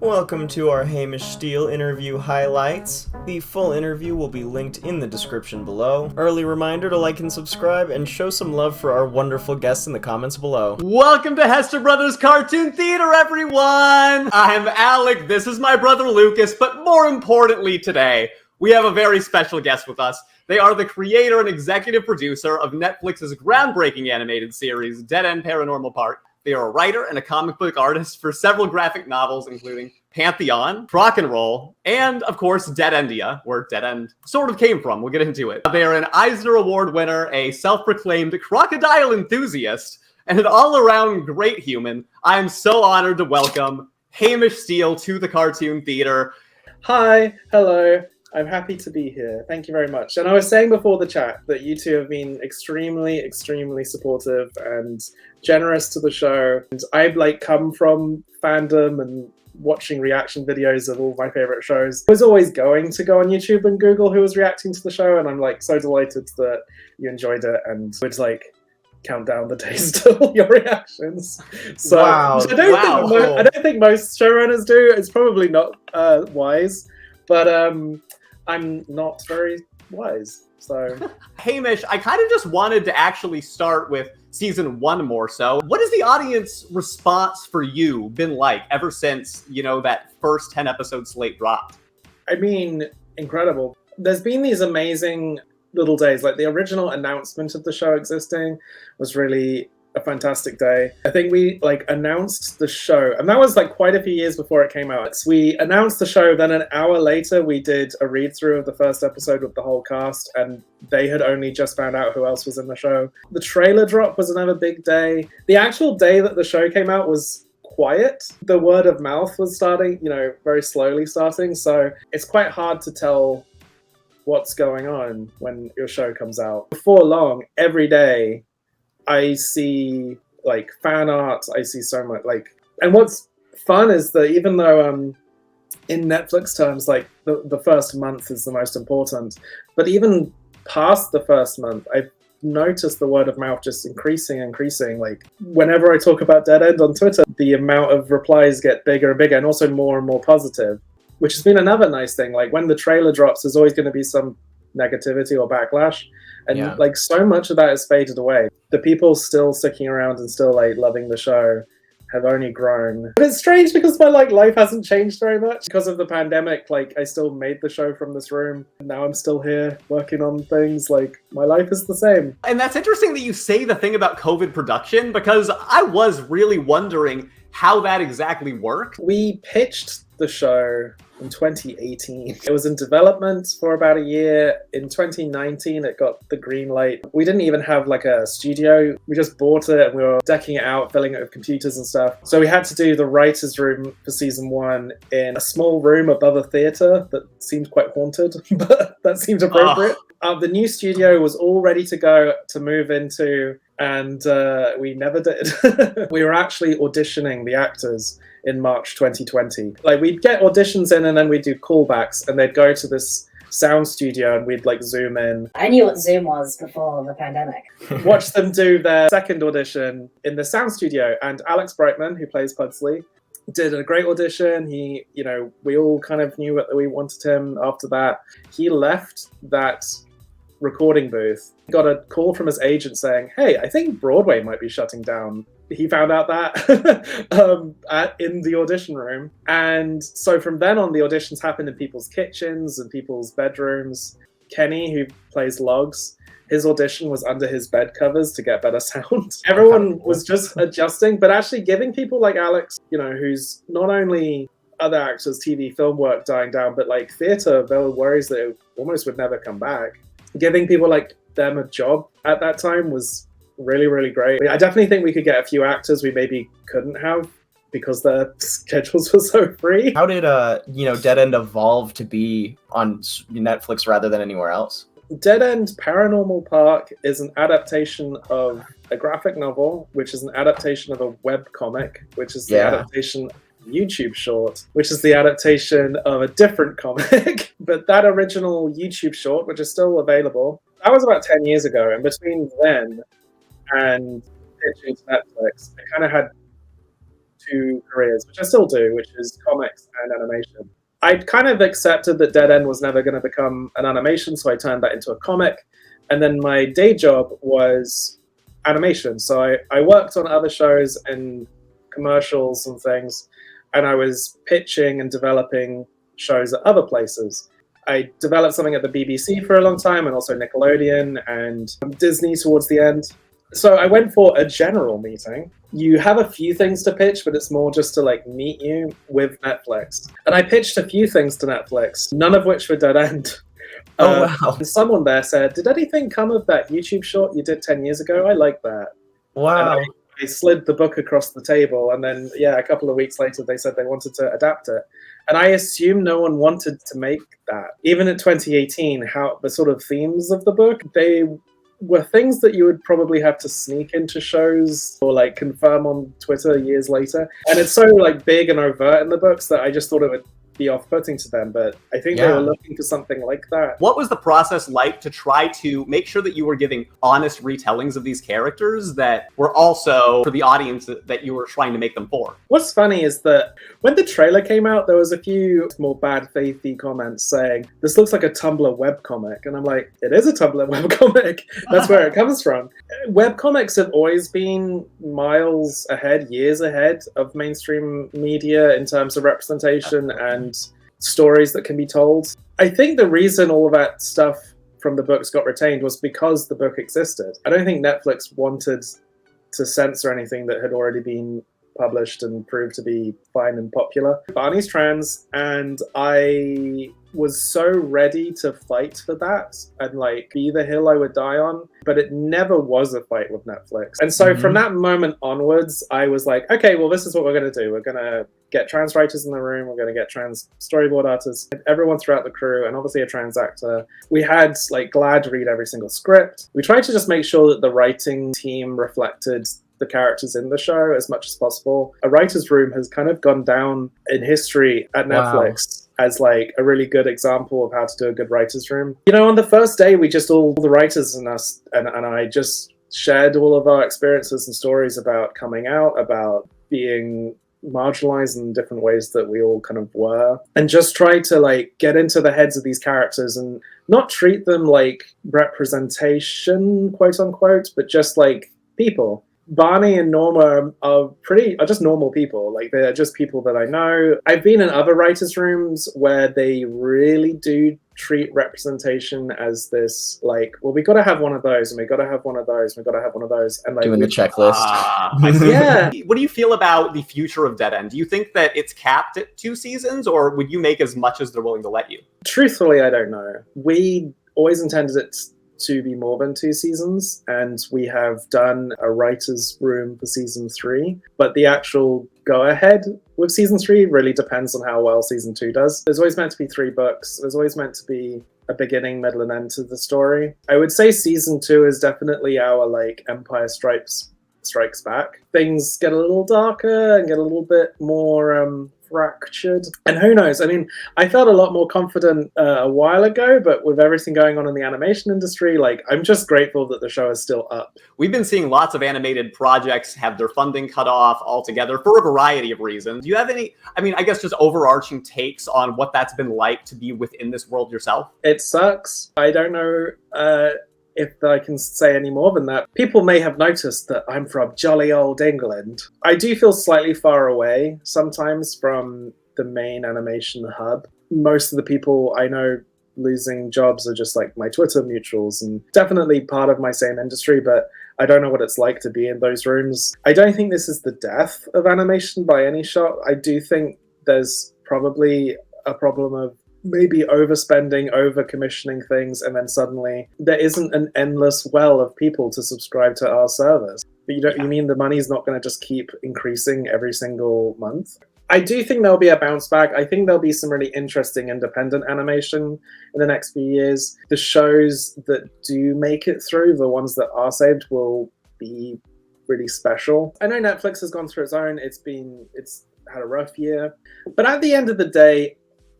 Welcome to our Hamish Steele interview highlights. The full interview will be linked in the description below. Early reminder to like and subscribe and show some love for our wonderful guests in the comments below. Welcome to Hester Brothers Cartoon Theater, everyone! I'm Alec, this is my brother Lucas, but more importantly today, we have a very special guest with us. They are the creator and executive producer of Netflix's groundbreaking animated series, Dead End Paranormal Park. They are a writer and a comic book artist for several graphic novels, including Pantheon, Rock and Roll, and, of course, Dead Endia, where Dead End sort of came from. We'll get into it. They are an Eisner Award winner, a self-proclaimed crocodile enthusiast, and an all-around great human. I am so honored to welcome Hamish Steele to the Cartoon Theater. Hi, hello. I'm happy to be here. Thank you very much. And I was saying before the chat that you two have been extremely supportive and generous to the show. And I've come from fandom and watching reaction videos of all my favorite shows. I was always going to go on YouTube and Google who was reacting to the show, and I'm so delighted that you enjoyed it and would count down the days till your reactions. So, Wow. I don't think most showrunners do. It's probably not wise, but I'm not very wise, so... Hamish, I kind of just wanted to actually start with season 1 more so. What has the audience response for you been like ever since, that first 10 episode slate dropped? I mean, incredible. There's been these amazing little days, the original announcement of the show existing was really a fantastic day. I think we announced the show, and that was quite a few years before it came out. So we announced the show, then an hour later we did a read through of the first episode with the whole cast, and they had only just found out who else was in the show. The trailer drop was another big day. The actual day that the show came out was quiet. The word of mouth was starting, very slowly starting, so it's quite hard to tell what's going on when your show comes out. Before long, every day I see fan art, I see so much and what's fun is that even though in Netflix terms the first month is the most important, but even past the first month I've noticed the word of mouth just increasing. Whenever I talk about Dead End on Twitter, the amount of replies get bigger and bigger, and also more and more positive, which has been another nice thing. When the trailer drops, there's always going to be some negativity or backlash, and so much of that has faded away. The people still sticking around and still loving the show have only grown. But it's strange because my life hasn't changed very much because of the pandemic. I still made the show from this room, and now I'm still here working on things. My life is the same. And that's interesting that you say the thing about COVID production, because I was really wondering how that exactly worked. We pitched the show in 2018. It was in development for about a year. In 2019, it got the green light. We didn't even have a studio. We just bought it and we were decking it out, filling it with computers and stuff. So we had to do the writer's room for season 1 in a small room above a theater that seemed quite haunted, but that seemed appropriate. The new studio was all ready to go to move into, and we never did. We were actually auditioning the actors in March 2020. We'd get auditions in and then we'd do callbacks, and they'd go to this sound studio and we'd zoom in. I knew what Zoom was before the pandemic. Watch them do their second audition in the sound studio, and Alex Brightman, who plays Pudsley, did a great audition. He, we all kind of knew that we wanted him after that. He left that recording booth, got a call from his agent saying, "Hey, I think Broadway might be shutting down." He found out that in the audition room. And so from then on, the auditions happened in people's kitchens and people's bedrooms. Kenny, who plays Logs, his audition was under his bed covers to get better sound. Everyone was just adjusting, but actually giving people like Alex, who's not only other actors' TV film work dying down, but theatre, there were worries that it almost would never come back. Giving people like them a job at that time was really great. I definitely think we could get a few actors we maybe couldn't have because their schedules were so free. How did Dead End evolve to be on Netflix rather than anywhere else? Dead End Paranormal Park is an adaptation of a graphic novel, which is an adaptation of a webcomic, which is the adaptation YouTube short, which is the adaptation of a different comic. But that original YouTube short, which is still available, that was about 10 years ago. And between then and pitching to Netflix, I kind of had two careers, which I still do, which is comics and animation. I kind of accepted that Dead End was never going to become an animation, so I turned that into a comic. And then my day job was animation. So I worked on other shows and commercials and things, and I was pitching and developing shows at other places. I developed something at the BBC for a long time, and also Nickelodeon and Disney towards the end. So I went for a general meeting. You have a few things to pitch, but it's more just to like meet you with Netflix. And I pitched a few things to Netflix, none of which were Dead End. Oh, wow. And someone there said, "Did anything come of that YouTube short you did 10 years ago? I like that." Wow. And I slid the book across the table, and then, a couple of weeks later, they said they wanted to adapt it. And I assume no one wanted to make that. Even in 2018, how the sort of themes of the book, they were things that you would probably have to sneak into shows or like confirm on Twitter years later. And it's so like big and overt in the books that I just thought it would be off-putting to them, but I think they were looking for something like that. What was the process like to try to make sure that you were giving honest retellings of these characters that were also for the audience that you were trying to make them for? What's funny is that when the trailer came out, there was a few more bad faithy comments saying, "This looks like a Tumblr webcomic." And I'm like, it is a Tumblr webcomic. That's where it comes from. Webcomics have always been miles ahead, years ahead of mainstream media in terms of representation and stories that can be told. I think the reason all of that stuff from the books got retained was because the book existed. I don't think Netflix wanted to censor anything that had already been published and proved to be fine and popular. Barney's trans, and I was so ready to fight for that and like be the hill I would die on, but it never was a fight with Netflix. And so from that moment onwards, I was like, okay, well, this is what we're going to do. We're going to get trans writers in the room. We're going to get trans storyboard artists, everyone throughout the crew, and obviously a trans actor. We had like Glad read every single script. We tried to just make sure that the writing team reflected the characters in the show as much as possible. A writer's room has kind of gone down in history at Netflix as like a really good example of how to do a good writer's room. You know, on the first day, we just all the writers and us and I just shared all of our experiences and stories about coming out, about being marginalized in different ways that we all kind of were, and just try to like get into the heads of these characters and not treat them like representation, quote unquote, but just like people. Barney and Norma are just normal people. Like, they're just people that I know. I've been in other writers' rooms where they really do treat representation as this, like, well, we got to have one of those, and we got to have one of those, and we got to have one of those, and like doing the checklist. I see. Yeah. What do you feel about the future of Dead End? Do you think that it's capped at 2 seasons, or would you make as much as they're willing to let you? Truthfully, I don't know. We always intended it to be more than 2 seasons, and we have done a writer's room for season 3, but the actual go-ahead with season 3 really depends on how well season 2 does. There's always meant to be 3 books. There's always meant to be a beginning, middle, and end to the story. I would say season 2 is definitely our like Empire Strikes Back. Things get a little darker and get a little bit more fractured. And who knows? I mean, I felt a lot more confident a while ago, but with everything going on in the animation industry, like, I'm just grateful that the show is still up. We've been seeing lots of animated projects have their funding cut off altogether for a variety of reasons. Do you have any, I guess just overarching takes on what that's been like to be within this world yourself? It sucks. I don't know if I can say any more than that. People may have noticed that I'm from jolly old England. I do feel slightly far away sometimes from the main animation hub. Most of the people I know losing jobs are just like my Twitter mutuals, and definitely part of my same industry, but I don't know what it's like to be in those rooms. I don't think this is the death of animation by any shot. I do think there's probably a problem of maybe overspending, over-commissioning things, and then suddenly there isn't an endless well of people to subscribe to our service. But you mean the money's not going to just keep increasing every single month? I do think there'll be a bounce back. I think there'll be some really interesting independent animation in the next few years. The shows that do make it through, the ones that are saved, will be really special. I know Netflix has gone through its own. It's had a rough year. But at the end of the day,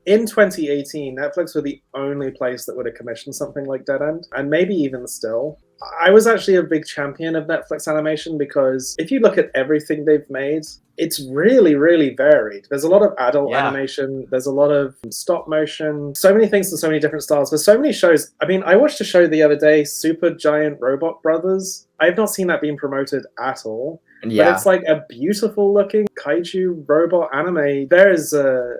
in 2018, Netflix were the only place that would have commissioned something like Dead End, and maybe even still. I was actually a big champion of Netflix animation because if you look at everything they've made, it's really, really varied. There's a lot of adult animation. There's a lot of stop motion. So many things in so many different styles. There's so many shows. I mean, I watched a show the other day, Super Giant Robot Brothers. I've not seen that being promoted at all. Yeah. But it's like a beautiful looking kaiju robot anime. There is a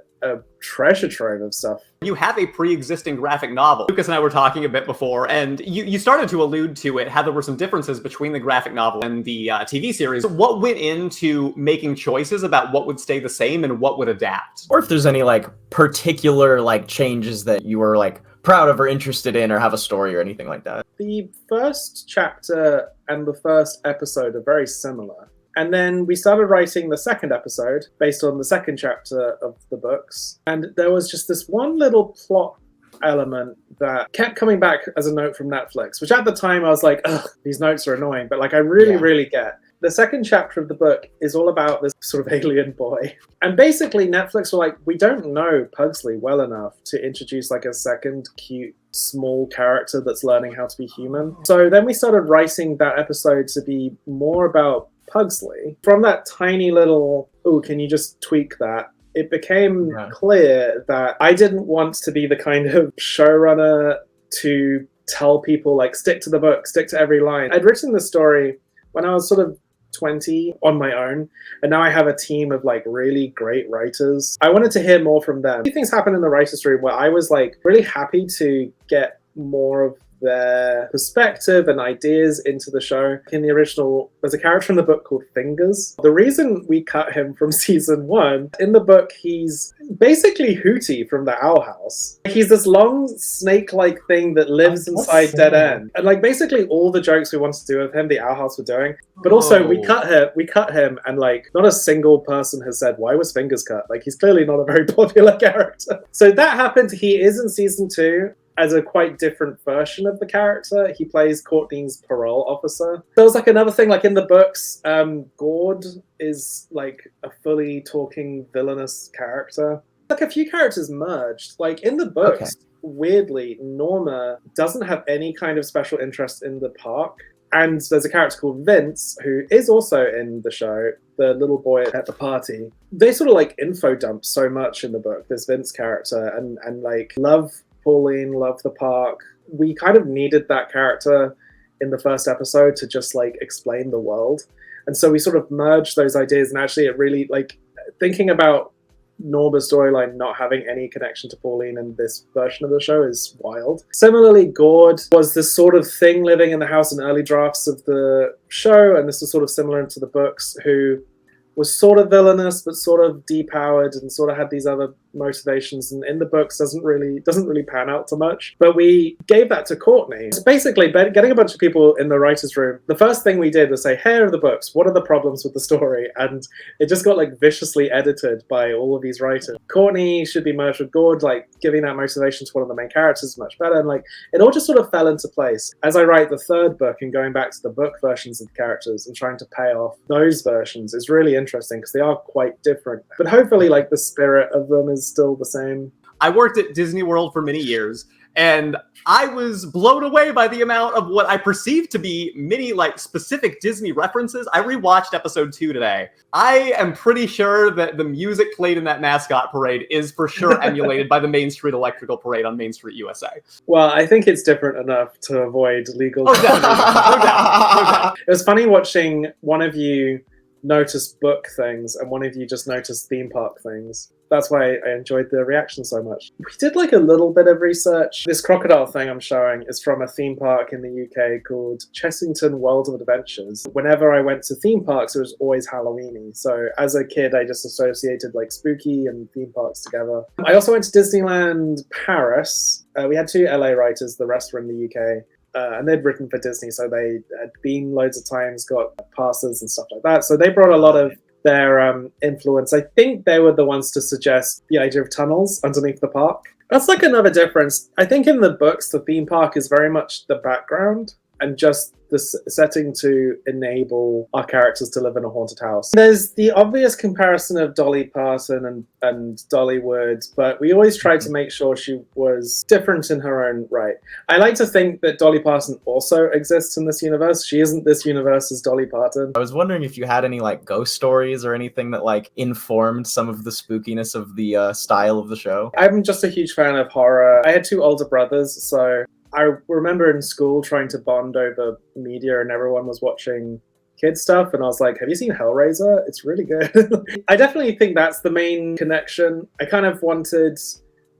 treasure trove of stuff. You have a pre-existing graphic novel. Lucas and I were talking a bit before, and you started to allude to it, how there were some differences between the graphic novel and the TV series. What went into making choices about what would stay the same and what would adapt? Or if there's any like particular like changes that you were like proud of or interested in or have a story or anything like that. The first chapter and the first episode are very similar. And then we started writing the second episode based on the second chapter of the books. And there was just this one little plot element that kept coming back as a note from Netflix, which at the time I was like, ugh, these notes are annoying. But like, I really get. The second chapter of the book is all about this sort of alien boy. And basically Netflix were like, we don't know Pugsley well enough to introduce like a second cute small character that's learning how to be human. So then we started writing that episode to be more about Pugsley. From that tiny little, oh, can you just tweak that? It became clear that I didn't want to be the kind of showrunner to tell people like, stick to the book, stick to every line. I'd written the story when I was sort of 20 on my own, and now I have a team of like really great writers. I wanted to hear more from them. A few things happened in the writers' room where I was like really happy to get more of their perspective and ideas into the show. In the original, there's a character in the book called Fingers. The reason we cut him from season 1, in the book, he's basically Hootie from the Owl House. He's this long snake-like thing that lives inside Dead End. And like basically all the jokes we wanted to do with him, the Owl House were doing. But also we cut him and like not a single person has said, why was Fingers cut? Like he's clearly not a very popular character. So that happened. He is in season 2. As a quite different version of the character. He plays Courtney's parole officer. There was like another thing, like in the books, Gord is like a fully talking villainous character. Like a few characters merged. Like in the books, weirdly, Norma doesn't have any kind of special interest in the park. And there's a character called Vince, who is also in the show, the little boy at the party. They sort of like info dump so much in the book, this Vince character, and like love Pauline, love the park. We kind of needed that character in the first episode to just like explain the world. And so we sort of merged those ideas, and actually it really like thinking about Norma's storyline not having any connection to Pauline in this version of the show is wild. Similarly, Gord was this sort of thing living in the house in early drafts of the show, and this was sort of similar to the books, who was sort of villainous but sort of depowered and sort of had these other motivations, and in the books doesn't really pan out too much. But we gave that to Courtney. So basically, getting a bunch of people in the writer's room, the first thing we did was say, here are the books, what are the problems with the story? And it just got like viciously edited by all of these writers. Courtney should be merged with Gord, like giving that motivation to one of the main characters is much better, and like it all just sort of fell into place. As I write the third book and going back to the book versions of the characters and trying to pay off those versions is really interesting because they are quite different. But hopefully like the spirit of them is still the same. I worked at Disney World for many years, and I was blown away by the amount of what I perceived to be many like specific Disney references. I rewatched episode 2 today. I am pretty sure that the music played in that mascot parade is for sure emulated by the Main Street Electrical Parade on Main Street, USA. Well, I think it's different enough to avoid legal. Oh, definitely. No doubt. It was funny watching one of you notice book things and one of you just notice theme park things. That's why I enjoyed the reaction so much. We did like a little bit of research. This crocodile thing I'm showing is from a theme park in the UK called Chessington World of Adventures. Whenever I went to theme parks, it was always Halloweeny. So as a kid, I just associated like spooky and theme parks together. I also went to Disneyland Paris. We had 2 LA writers, the rest were in the UK. And they'd written for Disney, so they had been loads of times, got passes and stuff like that. So they brought a lot of their influence. I think they were the ones to suggest the idea of tunnels underneath the park. That's like another difference. I think in the books, the theme park is very much the background. and just the setting to enable our characters to live in a haunted house. There's the obvious comparison of Dolly Parton and Dollywood, but we always tried to make sure she was different in her own right. I like to think that Dolly Parton also exists in this universe. She isn't this universe's Dolly Parton. I was wondering if you had any like ghost stories or anything that like informed some of the spookiness of the style of the show. I'm just a huge fan of horror. I had 2 older brothers, so I remember in school trying to bond over media and everyone was watching kid stuff and I was like, have you seen Hellraiser? It's really good. I definitely think that's the main connection. I kind of wanted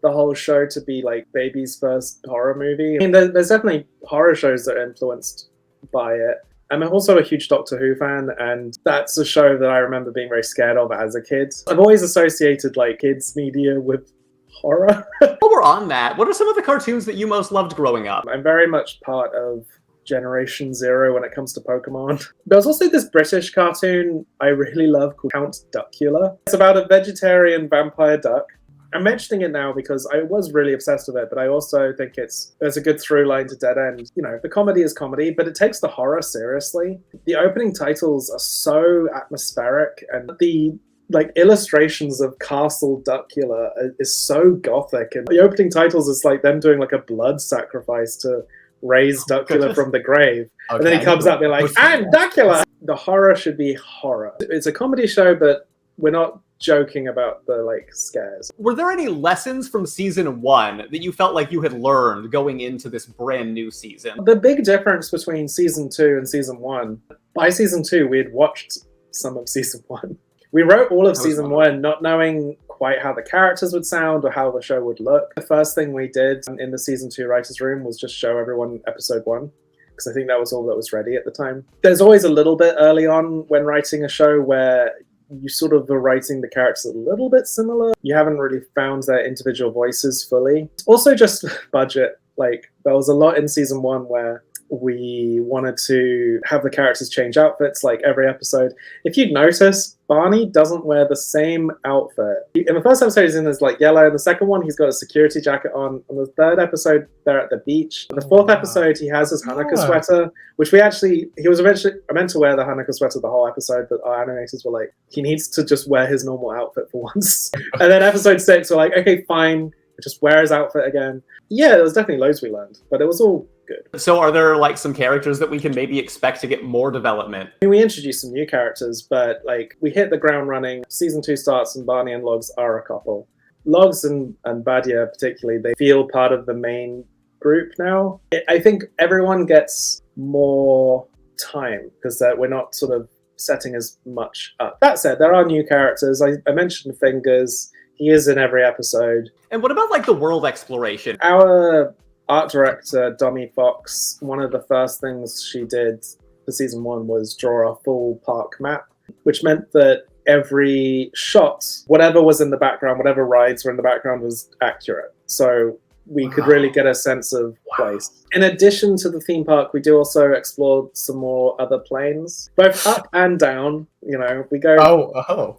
the whole show to be like baby's first horror movie. I mean, there's definitely horror shows that are influenced by it. I'm also a huge Doctor Who fan, and that's a show that I remember being very scared of as a kid. I've always associated like kids media with horror. While we're on that, what are some of the cartoons that you most loved growing up? I'm very much part of Generation Zero when it comes to Pokemon. There's also this British cartoon I really love called Count Duckula. It's about a vegetarian vampire duck. I'm mentioning it now because I was really obsessed with it, but I also think there's a good through line to Dead End. You know, the comedy is comedy, but it takes the horror seriously. The opening titles are so atmospheric, and the like illustrations of Castle Duckula is so gothic, and the opening titles is like them doing like a blood sacrifice to raise Duckula from the grave. Okay. And then he comes out, they're like, I'm Duckula! The horror should be horror. It's a comedy show, but we're not joking about the like scares. Were there any lessons from season 1 that you felt like you had learned going into this brand new season? The big difference between season 2 and season 1, by season 2 we had watched some of season 1. We wrote all of season 1 not knowing quite how the characters would sound or how the show would look. The first thing we did in the season 2 writers' room was just show everyone episode 1, because I think that was all that was ready at the time. There's always a little bit early on when writing a show where you sort of are writing the characters a little bit similar. You haven't really found their individual voices fully. Also just budget. Like, there was a lot in season 1 where we wanted to have the characters change outfits like every episode. If you'd notice, Barney doesn't wear the same outfit. In the first episode, he's in his like yellow. In the second one, he's got a security jacket on. In the third episode, they're at the beach. In the fourth episode, he has his Hanukkah sweater, which he was eventually meant to wear the Hanukkah sweater the whole episode, but our animators were like, he needs to just wear his normal outfit for once. And then episode 6, we're like, okay, fine, just wear his outfit again. Yeah, there was definitely loads we learned, but it was all good. So are there like some characters that we can maybe expect to get more development? I mean, we introduced some new characters, but like we hit the ground running. Season 2 starts and Barney and Logs are a couple. Logs and Badia particularly, they feel part of the main group now. I think everyone gets more time because we're not sort of setting as much up. That said, there are new characters. I mentioned Fingers. He is in every episode. And what about like the world exploration? Our art director, Dommy Fox, one of the first things she did for season 1 was draw a full park map, which meant that every shot, whatever was in the background, whatever rides were in the background was accurate. So we could really get a sense of place. In addition to the theme park, we do also explore some more other planes, both up and down. You know, we go... Oh.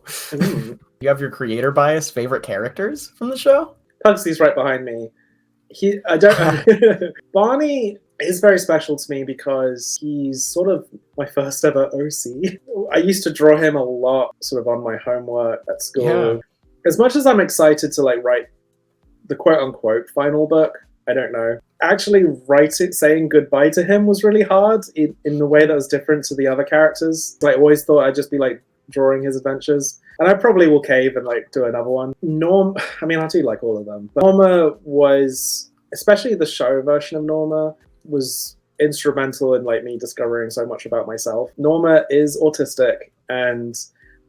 You have your creator bias favorite characters from the show? Pugsy's right behind me. Barney is very special to me because he's sort of my first ever OC. I used to draw him a lot sort of on my homework at school. Yeah. As much as I'm excited to like write the quote unquote final book, I don't know. Actually saying goodbye to him was really hard in the way that was different to the other characters. I always thought I'd just be like drawing his adventures. And I probably will cave and like do another one. I do like all of them. But Norma was, especially the show version of Norma, was instrumental in like me discovering so much about myself. Norma is autistic, and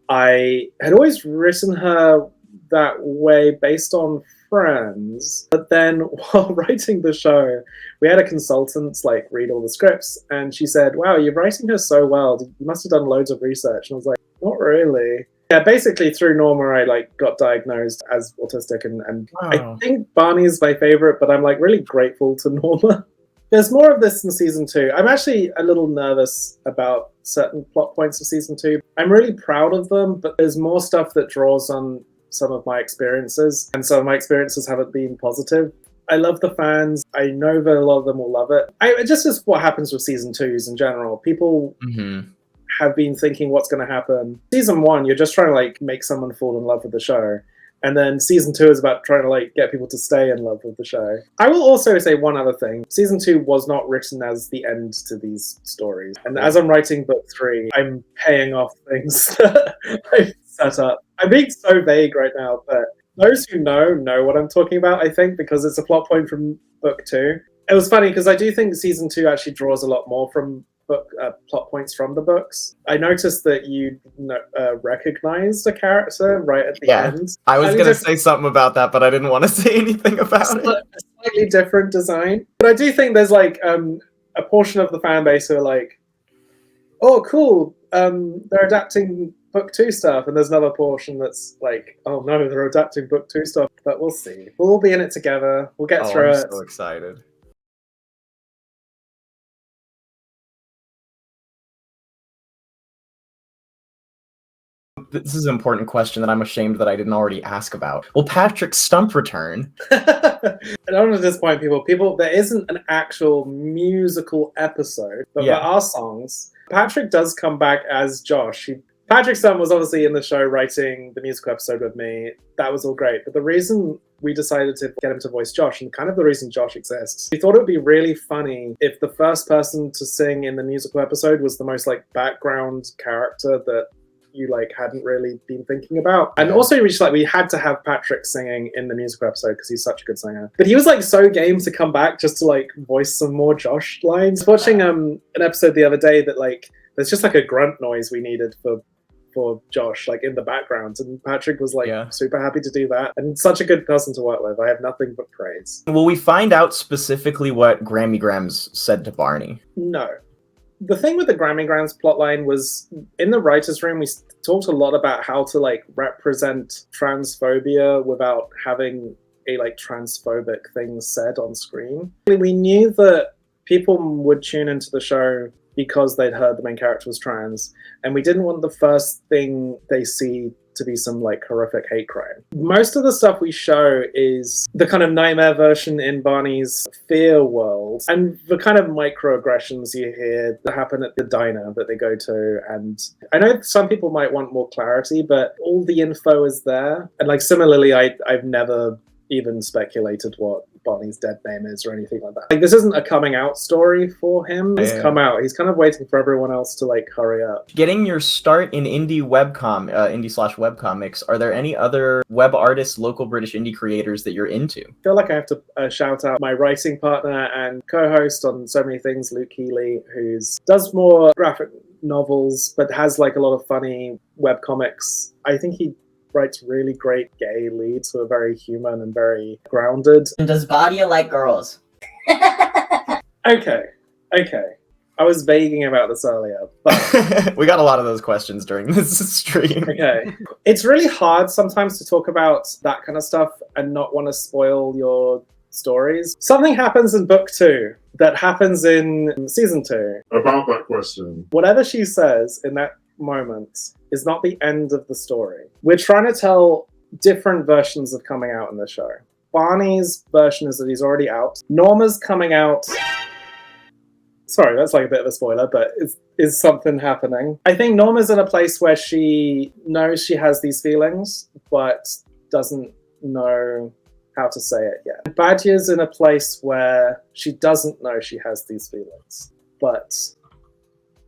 I had always written her that way based on Friends. But then while writing the show, we had a consultant like read all the scripts, and she said, "Wow, you're writing her so well. You must have done loads of research." And I was like, "Not really." Yeah, basically through Norma, I like got diagnosed as autistic, and wow. I think Barney is my favorite, but I'm like really grateful to Norma. There's more of this in season 2. I'm actually a little nervous about certain plot points of season 2. I'm really proud of them, but there's more stuff that draws on some of my experiences, and some of my experiences haven't been positive. I love the fans. I know that a lot of them will love it. It just is what happens with season 2s in general. People have been thinking what's going to happen. Season 1, you're just trying to like make someone fall in love with the show. And then season 2 is about trying to like get people to stay in love with the show. I will also say one other thing. Season 2 was not written as the end to these stories. And as I'm writing book 3, I'm paying off things that I've set up. I'm being so vague right now, but those who know what I'm talking about, I think, because it's a plot point from book 2. It was funny because I do think season 2 actually draws a lot more from plot points from the books. I noticed that you recognized a character right at the end. I was going to say something about that, but I didn't want to say anything about it. A slightly different design. But I do think there's like a portion of the fan base who are like, oh, cool, they're adapting book 2 stuff. And there's another portion that's like, oh no, they're adapting book 2 stuff. But we'll see. We'll all be in it together. We'll get through it. I'm so excited. This is an important question that I'm ashamed that I didn't already ask about. Will Patrick's stump return? I don't want to disappoint people. There isn't an actual musical episode, but there are songs. Patrick does come back as Josh. Patrick's son was obviously in the show writing the musical episode with me. That was all great. But the reason we decided to get him to voice Josh, and kind of the reason Josh exists, we thought it would be really funny if the first person to sing in the musical episode was the most like background character that you like hadn't really been thinking about. And also we had to have Patrick singing in the musical episode because he's such a good singer. But he was like so game to come back just to like voice some more Josh lines. Watching an episode the other day that like there's just like a grunt noise we needed for Josh like in the background, and Patrick was like super happy to do that, and such a good person to work with. I have nothing but praise. Will we find out specifically what Grammy Grams said to Barney? No. The thing with the Grammy Grams plotline was in the writer's room, we talked a lot about how to like represent transphobia without having a like transphobic thing said on screen. We knew that people would tune into the show because they'd heard the main character was trans, and we didn't want the first thing they see to be some like horrific hate crime. Most of the stuff we show is the kind of nightmare version in Barney's fear world, and the kind of microaggressions you hear that happen at the diner that they go to. And I know some people might want more clarity, but all the info is there. And like similarly, I've never even speculated what Barney's dead name is or anything like that. Like this isn't a coming out story for him. He's come out. He's kind of waiting for everyone else to like hurry up. Getting your start in indie webcomics, are there any other web artists, local British indie creators that you're into? I feel like I have to shout out my writing partner and co-host on so many things, Luke Healy, who does more graphic novels but has like a lot of funny webcomics. I think he writes really great gay leads who are very human and very grounded. And does Badia like girls? Okay. I was vaguing about this earlier, but we got a lot of those questions during this stream. Okay. It's really hard sometimes to talk about that kind of stuff and not want to spoil your stories. Something happens in book 2 that happens in season 2. About that question. Whatever she says in that moment is not the end of the story. We're trying to tell different versions of coming out in the show. Barney's version is that he's already out. Norma's coming out. Sorry, that's like a bit of a spoiler, but is something happening? I think Norma's in a place where she knows she has these feelings, but doesn't know how to say it yet. Badia's in a place where she doesn't know she has these feelings, but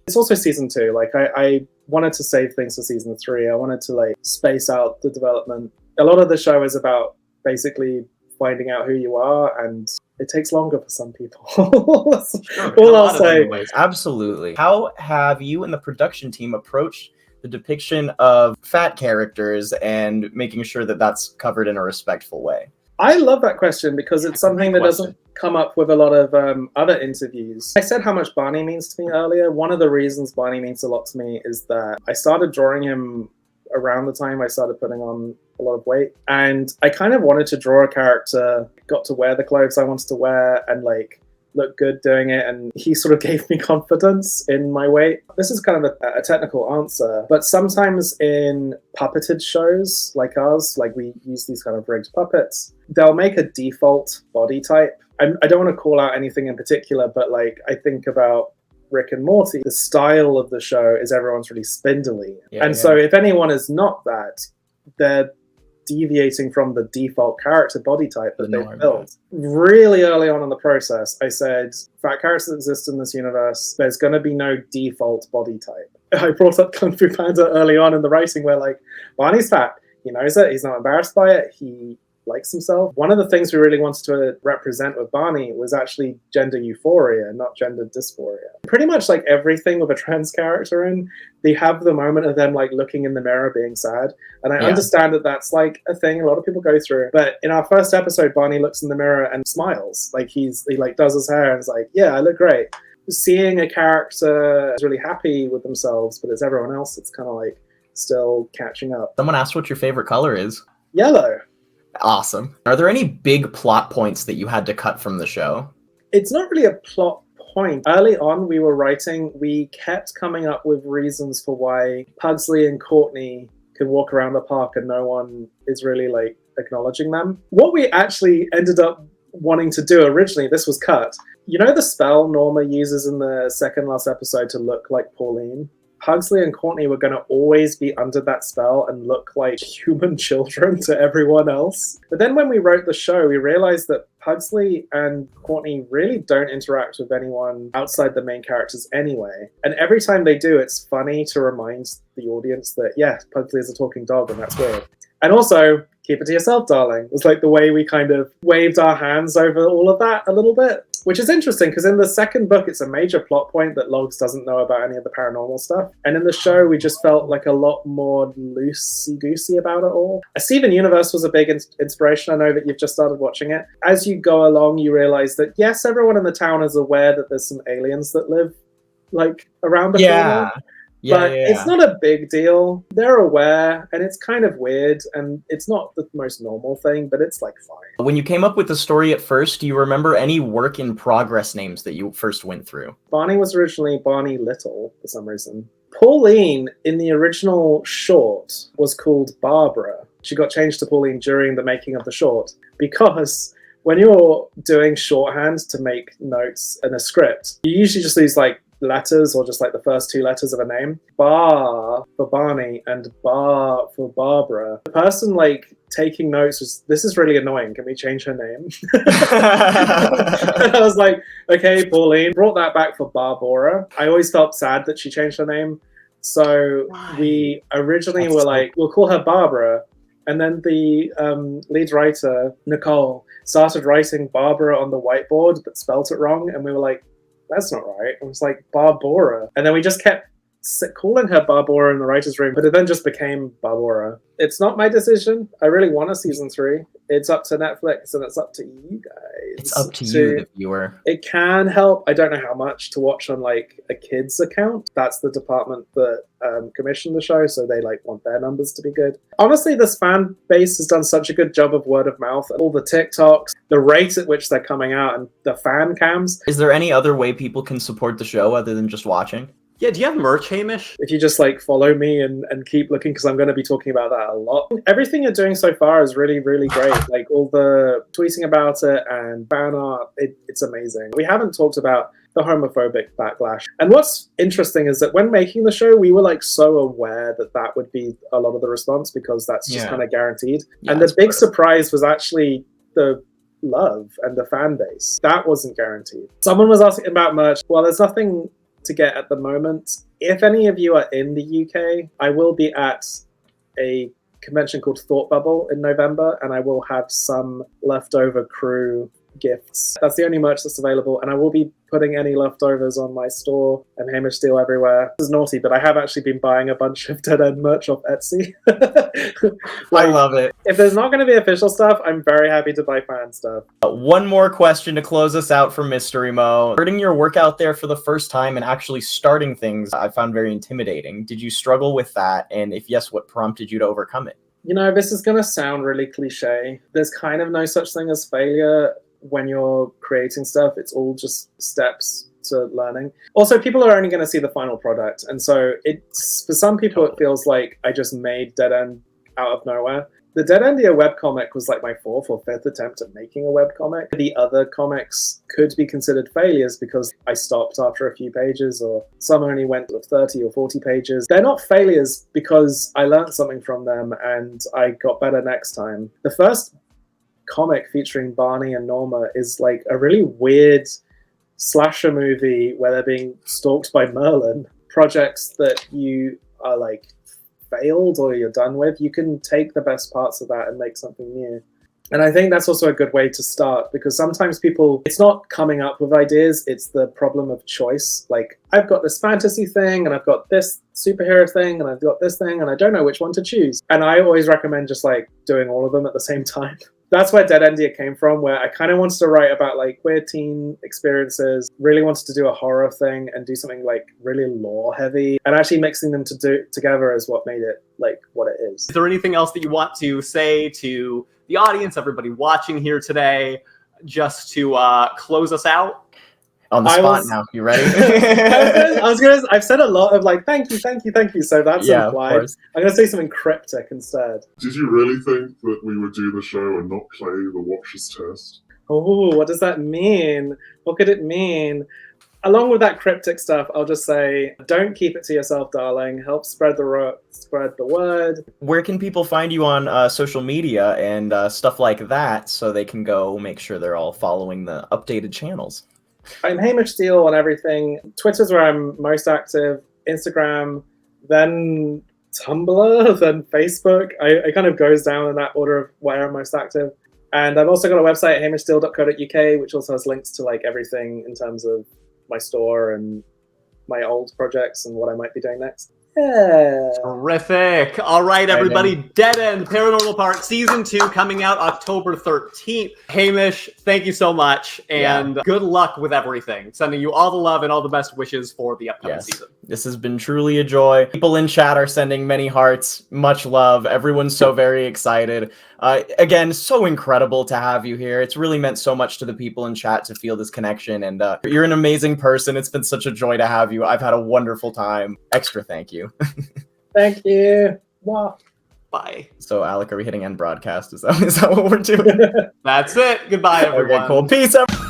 it's also season 2. Like I wanted to save things for season 3. I wanted to like space out the development. A lot of the show is about basically finding out who you are, and it takes longer for some people. All I'll say. Absolutely. How have you and the production team approached the depiction of fat characters and making sure that that's covered in a respectful way? I love that question because it's something that doesn't come up with a lot of other interviews. I said how much Barney means to me earlier. One of the reasons Barney means a lot to me is that I started drawing him around the time I started putting on a lot of weight. And I kind of wanted to draw a character, got to wear the clothes I wanted to wear, and like look good doing it, and he sort of gave me confidence in my weight. This is kind of a technical answer, but sometimes in puppeted shows like ours, like we use these kind of rigged puppets, they'll make a default body type. I don't want to call out anything in particular, but like I think about Rick and Morty, the style of the show is everyone's really spindly. So if anyone is not that, they're deviating from the default character body type that they've built. Really early on in the process, I said, fat characters exist in this universe. There's going to be no default body type. I brought up Kung Fu Panda early on in the writing where, like, Barney's fat. He knows it. He's not embarrassed by it. He likes himself. One of the things we really wanted to represent with Barney was actually gender euphoria, not gender dysphoria. Pretty much like everything with a trans character in, they have the moment of them like looking in the mirror being sad. And I understand that that's like a thing a lot of people go through. But in our first episode, Barney looks in the mirror and smiles. Like he like does his hair and is like, yeah, I look great. Seeing a character is really happy with themselves, but it's everyone else that's kind of like still catching up. Someone asked what your favorite color is. Yellow. Awesome. Are there any big plot points that you had to cut from the show? It's not really a plot point. Early on, we were writing, we kept coming up with reasons for why Pugsley and Courtney can walk around the park and no one is really like acknowledging them. What we actually ended up wanting to do originally, this was cut. You know the spell Norma uses in the second last episode to look like Pauline? Pugsley and Courtney were going to always be under that spell and look like human children to everyone else. But then when we wrote the show, we realized that Pugsley and Courtney really don't interact with anyone outside the main characters anyway. And every time they do, it's funny to remind the audience that, yeah, Pugsley is a talking dog and that's weird. And also, keep it to yourself, darling. It was like the way we kind of waved our hands over all of that a little bit. Which is interesting, because in the second book, it's a major plot point that Logs doesn't know about any of the paranormal stuff. And in the show, we just felt like a lot more loosey-goosey about it all. Steven Universe was a big inspiration. I know that you've just started watching it. As you go along, you realize that, yes, everyone in the town is aware that there's some aliens that live, like, around the corner. But it's not a big deal. They're aware, and it's kind of weird, and it's not the most normal thing, but it's like fine. When you came up with the story at first, do you remember any work in progress names that you first went through? Barney was originally Barney Little for some reason. Pauline in the original short was called Barbara. She got changed to Pauline during the making of the short because when you're doing shorthand to make notes in a script, you usually just use like letters or just like the first two letters of a name. Bar for Barney and Bar for Barbara. The person like taking notes was, this is really annoying, can we change her name? And I was like, okay, Pauline. Brought that back for Barbara. I always felt sad that she changed her name. So we originally were like, we'll call her Barbara. And then the lead writer, Nicole, started writing Barbara on the whiteboard but spelt it wrong. And we were like, that's not right. It was like Barbora. And then we just kept calling her Barbora in the writer's room, but it then just became Barbora. It's not my decision. I really want a season 3. It's up to Netflix and it's up to you guys. It's up to you, the viewer. It can help. I don't know how much to watch on like a kid's account. That's the department that commissioned the show, so they like want their numbers to be good. Honestly, this fan base has done such a good job of word of mouth. All the TikToks, the rate at which they're coming out, and the fan cams. Is there any other way people can support the show other than just watching? Yeah, do you have merch, Hamish? If you just like follow me and keep looking, because I'm going to be talking about that a lot. Everything you're doing so far is really, really great. Like all the tweeting about it and fan art, it's amazing. We haven't talked about the homophobic backlash. And what's interesting is that when making the show, we were like so aware that that would be a lot of the response because that's just kind of guaranteed. Yeah, and the big surprise was actually the love and the fan base. That wasn't guaranteed. Someone was asking about merch. Well, there's nothing to get at the moment. If any of you are in the UK, I will be at a convention called Thought Bubble in November, and I will have some leftover crew gifts. That's the only merch that's available, and I will be putting any leftovers on my store and Hamish Steele everywhere. This is naughty, but I have actually been buying a bunch of Dead End merch off Etsy. I love it. If there's not going to be official stuff, I'm very happy to buy fan stuff. One more question to close us out for Mystery Mo. Starting your work out there for the first time and actually starting things I found very intimidating. Did you struggle with that? And if yes, what prompted you to overcome it? You know, this is going to sound really cliche. There's kind of no such thing as failure. when you're creating stuff. It's all just steps to learning. Also, people are only going to see the final product, and so it's, for some people it feels like I just made Dead End out of nowhere. The Dead Endia webcomic was like my 4th or 5th attempt at making a webcomic. The other comics could be considered failures because I stopped after a few pages, or some only went to 30 or 40 pages. They're not failures because I learned something from them and I got better next time. The first comic featuring Barney and Norma is like a really weird slasher movie where they're being stalked by Merlin. Projects that you are like failed or you're done with, you can take the best parts of that and make something new. And I think that's also a good way to start, because sometimes people, it's not coming up with ideas, it's the problem of choice. Like, I've got this fantasy thing and I've got this superhero thing and I've got this thing and I don't know which one to choose. And I always recommend just like doing all of them at the same time. That's where Dead Endia came from, where I kind of wanted to write about like queer teen experiences, really wanted to do a horror thing and do something like really lore heavy, and actually mixing them to do together is what made it like what it is. Is there anything else that you want to say to the audience, everybody watching here today, just to close us out? On the spot now. You ready? I've said a lot of like, thank you, so that's implied. I'm going to say something cryptic instead. Did you really think that we would do the show and not play the Watcher's Test? Oh, what does that mean? What could it mean? Along with that cryptic stuff, I'll just say, don't keep it to yourself, darling. Help spread the word. Where can people find you on social media and stuff like that, so they can go make sure they're all following the updated channels? I'm Hamish Steele on everything. Twitter's where I'm most active. Instagram, then Tumblr, then Facebook. It kind of goes down in that order of where I'm most active. And I've also got a website, hamishsteele.co.uk, which also has links to like everything in terms of my store and my old projects and what I might be doing next. Yeah. Terrific. All right, everybody. Dead End Paranormal Park Season 2 coming out October 13th. Hamish, thank you so much, and good luck with everything. Sending you all the love and all the best wishes for the upcoming season. This has been truly a joy. People in chat are sending many hearts. Much love. Everyone's so very excited. Again, so incredible to have you here. It's really meant so much to the people in chat to feel this connection, and you're an amazing person. It's been such a joy to have you. I've had a wonderful time. Extra thank you. Thank you. Wow. Bye. So, Alec, are we hitting end broadcast? Is that what we're doing? That's it. Goodbye, everyone. Okay, cool. Peace, everyone.